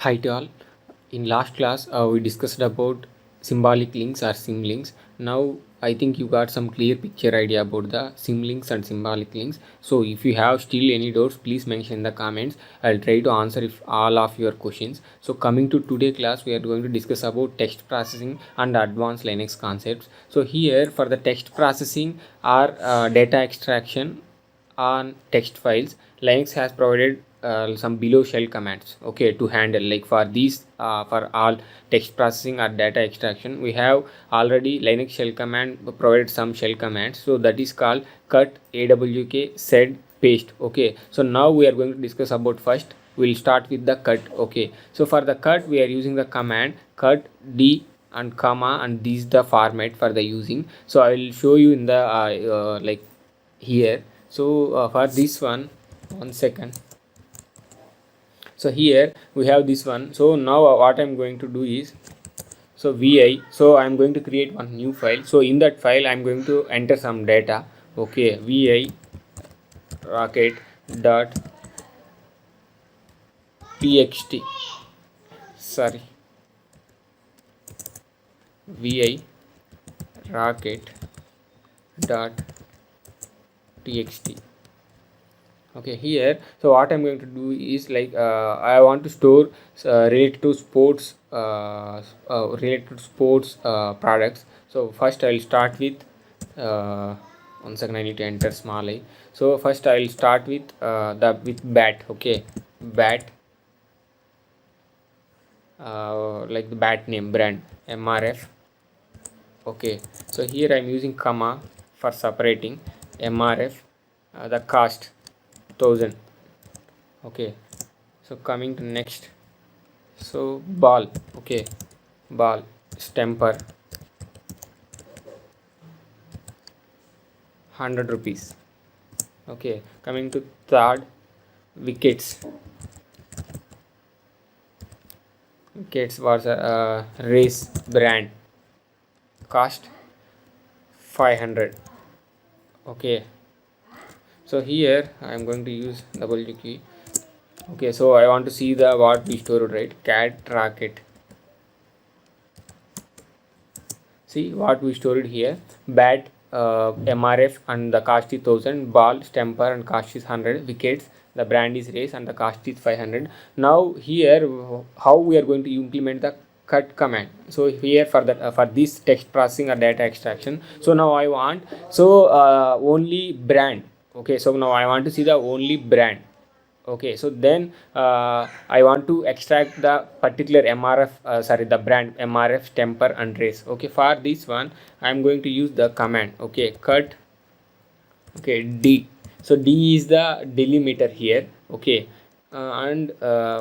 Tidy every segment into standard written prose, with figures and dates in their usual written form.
Hi to all. In last class, we discussed about symbolic links or symlinks. Now, I think you got some clear picture idea about the symlinks and symbolic links. So, if you have still any doubts, please mention in the comments. I'll try to answer if all of your questions. So, coming to today class, we are going to discuss about text processing and advanced Linux concepts. So, here for the text processing or data extraction on text files, Linux has provided some below shell commands, okay, to handle. Like for these for all text processing or data extraction, we have already Linux shell command provided some shell commands. So that is called cut, awk, sed, paste. Okay, so now we are going to discuss about first. We'll start with the cut. Okay, so for the cut we are using the command cut d and comma, and this is the format for the using. So I will show you in the like here. So for this one second. So here we have this one. So now what I'm going to do is, so vi, so I'm going to create one new file. So in that file I'm going to enter some data. Okay, vi rocket dot txt, sorry, vi rocket dot txt. Okay, here, so what I'm going to do is, like, I want to store related to sports products. So first I'll start with uh, one second, I need to enter small I. So first I'll start with the with bat. Okay, bat, like the bat name brand mrf. Okay, so here I'm using comma for separating mrf, the cost 1000. Okay, so coming to next, so ball. Okay, ball stamper 100 rupees. Okay, coming to third, wickets. Wickets was a race brand, cost 500. Okay, so here I am going to use W key. Okay, so I want to see the what we stored, right? Cat rocket. See what we stored here: bat, mrf, and the cost is 1000. Ball stamper and cost is 100. Wickets, the brand is race and the cost is 500. Now here, how we are going to implement the cut command. So here for that, for this text processing or data extraction, so now I want, so only brand. Okay, so now I want to see the only brand. Okay, so then I want to extract the particular mrf, sorry, the brand mrf, temper and race. Okay, for this one I'm going to use the command. Okay, cut, okay, d. So d is the delimiter here. Okay, and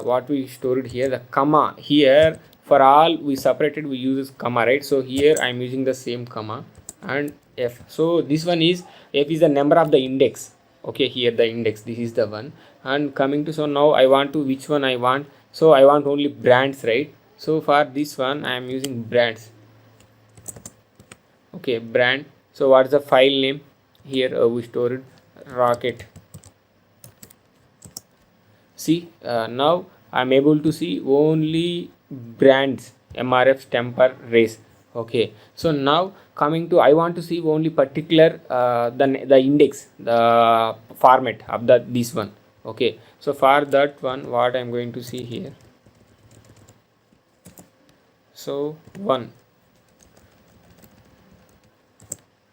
what we stored here, the comma here, for all we separated we use comma, right? So here I'm using the same comma, and f. So this one is, f is the number of the index. Okay, here the index, this is the one. And coming to, so now I want to, which one I want, so I want only brands, right? So for this one I am using brands. Okay, brand. So what's the file name here? We stored rocket. See, now I'm able to see only brands mrf, temper, race. Okay, so now coming to, I want to see only particular the index, the format of the this one. Okay, so for that one what I'm going to see here, so one.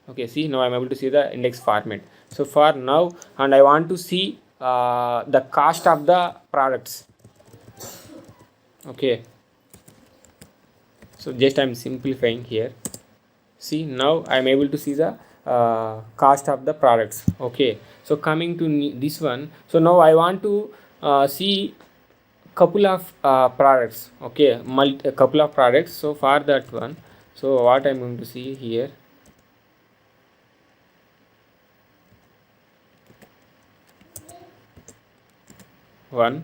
Okay, see, now I'm able to see the index format. So for now, and I want to see the cost of the products. Okay, so just I'm simplifying here. See, now I'm able to see the cost of the products. Okay, so coming to this one, so now I want to see couple of products. Okay, a couple of products. So for that one, so what I'm going to see here, one,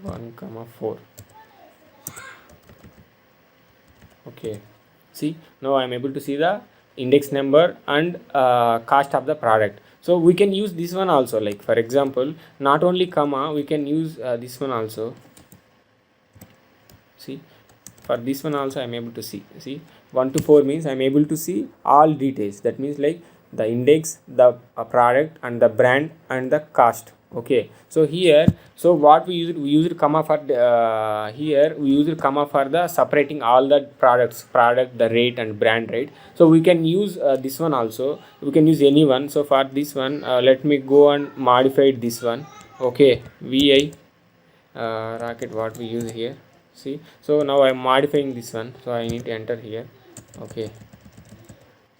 one comma four. Okay, See, now I am able to see the index number and cost of the product. So we can use this one also, like for example, not only comma, we can use this one also. See, for this one also I am able to see 1 to 4 means I am able to see all details. That means like the index, the product and the brand and the cost. Okay, so here, so what we used comma for here we used comma for the separating all the product, the rate and brand, right? So we can use this one also, we can use any one. So for this one, let me go and modify this one. Okay, vi rocket, what we use here. See, so now I'm modifying this one, so I need to enter here. Okay,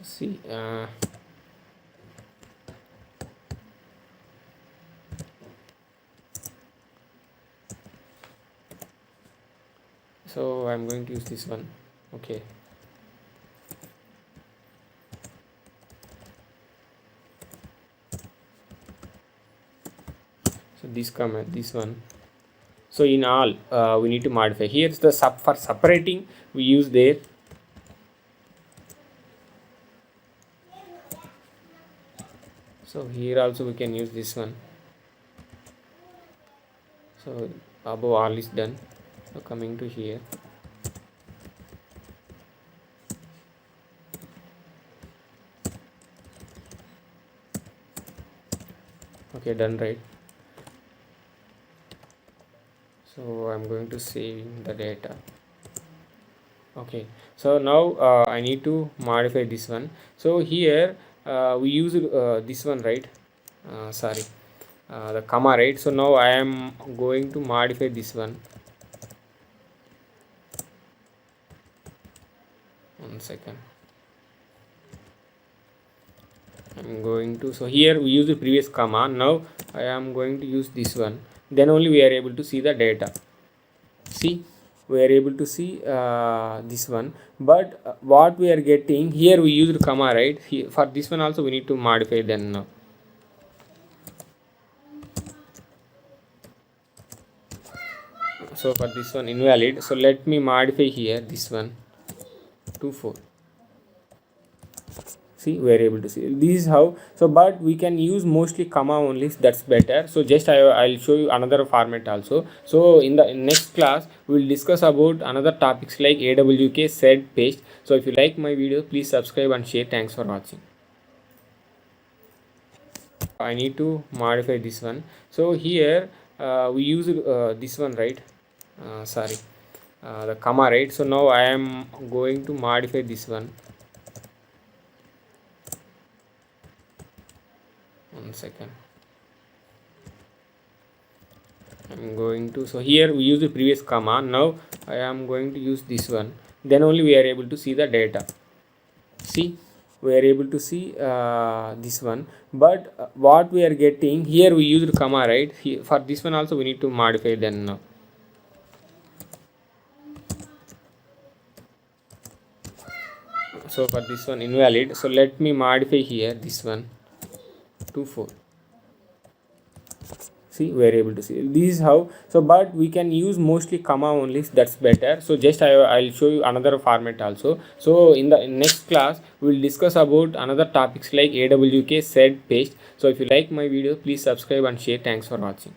see, so I'm going to use this one. Okay, so this comment, this one. So in all, we need to modify. Here's the for separating we use there. So here also we can use this one. So above all is done. So coming to here, okay, done, right? So I'm going to save the data. Okay, so now I need to modify this one. So here we use this one, right? Sorry, the comma, right? So now I am going to modify this one. One second, I'm going to, so here we use the previous comma, now I am going to use this one, then only we are able to see the data. See, we are able to see this one, but what we are getting here, we used comma, right? Here, for this one also we need to modify then now. So for this one invalid, so let me modify here this one to 4. See, we are able to see this is how. So but we can use mostly comma only, that's better. So just I'll show you another format also. So in the next class we will discuss about another topics like awk, sed, paste. So if you like my video, please subscribe and share. Thanks for watching. I need to modify this one. So here we use this one, right? Sorry, the comma, right? So now I am going to modify this one. One second, I'm going to, so here we use the previous comma, now I am going to use this one, then only we are able to see the data. See, we are able to see this one, but what we are getting here, we used comma, right? Here, for this one also we need to modify then now. So for this one invalid, so let me modify here this one to 4. See, we are able to see this is how. So but we can use mostly comma only, that's better. So just I'll show you another format also. So in the next class we will discuss about another topics like awk, sed, paste. So if you like my video, please subscribe and share. Thanks for watching.